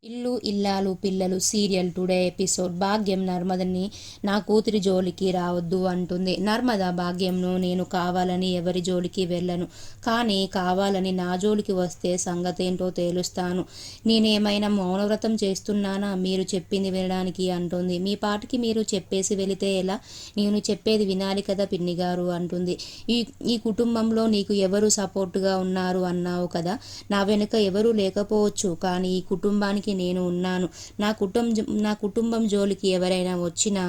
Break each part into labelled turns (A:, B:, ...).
A: ఇల్లు ఇల్లాలు పిల్లలు సీరియల్ టుడే ఎపిసోడ్. భాగ్యం నర్మదని నా కూతురి జోలికి రావద్దు అంటుంది. నర్మద భాగ్యంను నేను కావాలని ఎవరి జోలికి వెళ్ళను, కానీ కావాలని నా జోలికి వస్తే సంగతేంటో తేలుస్తాను. నేనేమైనా మౌనవ్రతం చేస్తున్నానా మీరు చెప్పింది వినడానికి అంటుంది. మీ పాటికి మీరు చెప్పేసి వెళితే ఎలా? నేను చెప్పేది వినాలి కదా పిన్నిగారు అంటుంది. ఈ ఈ కుటుంబంలో నీకు ఎవరు సపోర్టుగా ఉన్నారు అన్నావు కదా. నా వెనుక ఎవరూ లేకపోవచ్చు, కానీ ఈ కుటుంబానికి నేను ఉన్నాను. నా కుటుంబం జోలికి ఎవరైనా వచ్చినా,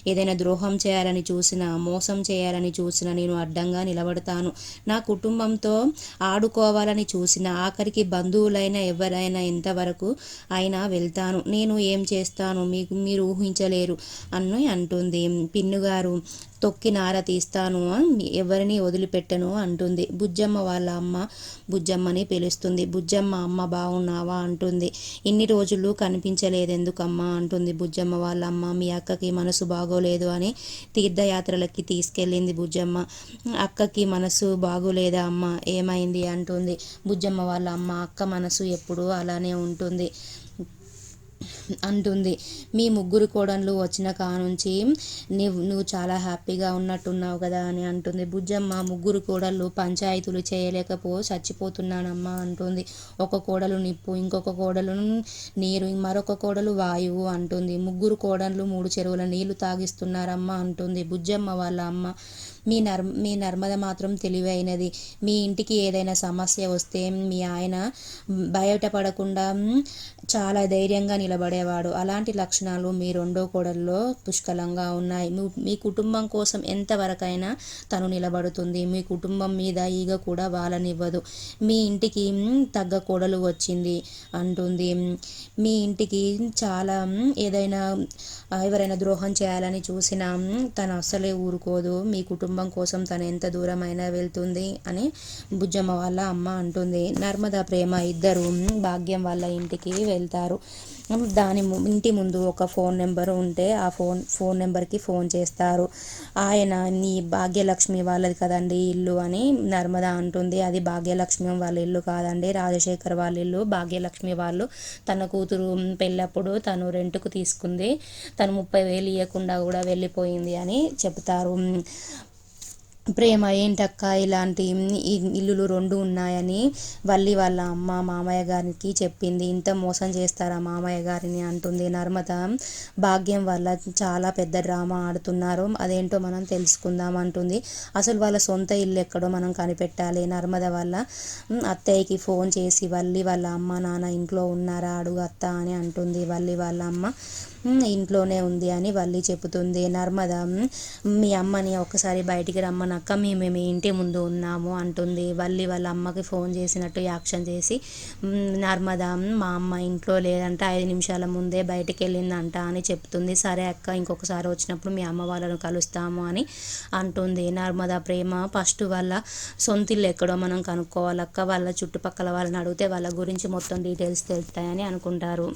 A: ఏదైనా ద్రోహం చేయాలని చూసినా, మోసం చేయాలని చూసినా నేను అడ్డంగా నిలబడతాను. నా కుటుంబంతో ఆడుకోవాలని చూసినా, ఆఖరికి బంధువులైనా ఎవరైనా ఎంతవరకు అయినా వెళ్తాను. నేను ఏం చేస్తాను మీరు ఊహించలేరు అని అంటుంది. పిన్నుగారు తొక్కి నార తీస్తాను, ఎవరిని వదిలిపెట్టను అంటుంది. బుజ్జమ్మ వాళ్ళ అమ్మ బుజ్జమ్మని పిలుస్తుంది. బుజ్జమ్మ అమ్మ బాగున్నావా అంటుంది. ఇన్ని రోజులు కనిపించలేదెందుకమ్మా అంటుంది బుజ్జమ్మ వాళ్ళ అమ్మ. మీ అక్కకి మనసు బాగోలేదు అని తీర్థయాత్రలకి తీసుకెళ్ళింది బుజ్జమ్మ. అక్కకి మనసు బాగోలేదా అమ్మ, ఏమైంది అంటుంది బుజ్జమ్మ వాళ్ళ అమ్మ. అక్క మనసు ఎప్పుడు అలానే ఉంటుంది అంటుంది. మీ ముగ్గురు కోడళ్ళు వచ్చిన కానుంచి నువ్వు చాలా హ్యాపీగా ఉన్నట్టున్నావు కదా అని అంటుంది. బుజ్జమ్మ ముగ్గురు కోడళ్ళు పంచాయతీలు చేయలేకపో చచ్చిపోతున్నానమ్మా అంటుంది. ఒక కోడలు నిప్పు, ఇంకొక కోడలు నీరు, మరొక కోడలు వాయువు అంటుంది. ముగ్గురు కోడళ్ళు 3 చెరువుల నీళ్లు తాగిస్తున్నారమ్మా అంటుంది బుజ్జమ్మ వాళ్ళ అమ్మ. మీ నర్మద మాత్రం తెలివైనది. మీ ఇంటికి ఏదైనా సమస్య వస్తే మీ ఆయన బయటపడకుండా చాలా ధైర్యంగా నిలబడేవాడు. అలాంటి లక్షణాలు మీ రెండో కోడల్లో పుష్కలంగా ఉన్నాయి. మీ కుటుంబం కోసం ఎంతవరకైనా తను నిలబడుతుంది. మీ కుటుంబం మీద ఈగ కూడా వాలనివ్వదు. మీ ఇంటికి తగ్గ కోడలు వచ్చింది అంటుంది. మీ ఇంటికి చాలా ఎవరైనా ద్రోహం చేయాలని చూసినా తను అస్సలే ఊరుకోదు. మీ కుటుంబం కోసం తను ఎంత దూరమైనా వెళ్తుంది అని బుజ్జమ్మ వాళ్ళ అమ్మ అంటుంది. నర్మద ప్రేమ ఇద్దరు భాగ్యం వాళ్ళ ఇంటికి వెళ్తారు. ఇంటి ముందు ఒక ఫోన్ నెంబర్ ఉంటే ఆ ఫోన్ నెంబర్కి ఫోన్ చేస్తారు. ఆయన నీ భాగ్యలక్ష్మి వాళ్ళది కదండి ఇల్లు అని నర్మద అంటుంది. అది భాగ్యలక్ష్మి వాళ్ళ ఇల్లు కాదండి, రాజశేఖర్ వాళ్ళ ఇల్లు. భాగ్యలక్ష్మి వాళ్ళు తన కూతురు పెళ్ళప్పుడు తను రెంట్కు తీసుకుంది, తను 30,000 ఇవ్వకుండా కూడా వెళ్ళిపోయింది అని చెప్తారు. ప్రేమ ఏంటక్క ఇలాంటి ఇల్లులు 2 ఉన్నాయని వల్లి వాళ్ళ అమ్మ మామయ్య గారికి చెప్పింది. ఇంత మోసం చేస్తారా మామయ్య గారిని అంటుంది. నర్మద భాగ్యం వల్ల చాలా పెద్ద డ్రామా ఆడుతున్నారు, అదేంటో మనం తెలుసుకుందాం అంటుంది. అసలు వాళ్ళ సొంత ఇల్లు ఎక్కడో మనం కనిపెట్టాలి. నర్మద వాళ్ళ అత్తయ్యకి ఫోన్ చేసి వల్లి వాళ్ళ అమ్మ నాన్న ఇంట్లో ఉన్నారా అడుగు అత్త అని అంటుంది. వల్లి వాళ్ళ అమ్మ ఇంట్లోనే ఉంది అని వల్లి చెబుతుంది. నర్మద మీ అమ్మని ఒకసారి బయటికి రమ్మనక్క, మేము మీ ఇంటి ముందు ఉన్నాము అంటుంది. వల్లి వాళ్ళ అమ్మకి ఫోన్ చేసినట్టు యాక్షన్ చేసి నర్మద మా అమ్మ ఇంట్లో లేదంట, 5 నిమిషాల ముందే బయటికి వెళ్ళిందంట అని చెప్తుంది. సరే అక్క, ఇంకొకసారి వచ్చినప్పుడు మీ అమ్మ వాళ్ళను కలుస్తాము అని అంటుంది. నర్మద ప్రేమ ఫస్ట్ వాళ్ళ సొంతిల్లు ఎక్కడో మనం కనుక్కోవాలక్క, వాళ్ళ చుట్టుపక్కల వాళ్ళని అడిగితే వాళ్ళ గురించి మొత్తం డీటెయిల్స్ తెలుస్తాయని అనుకుంటారు.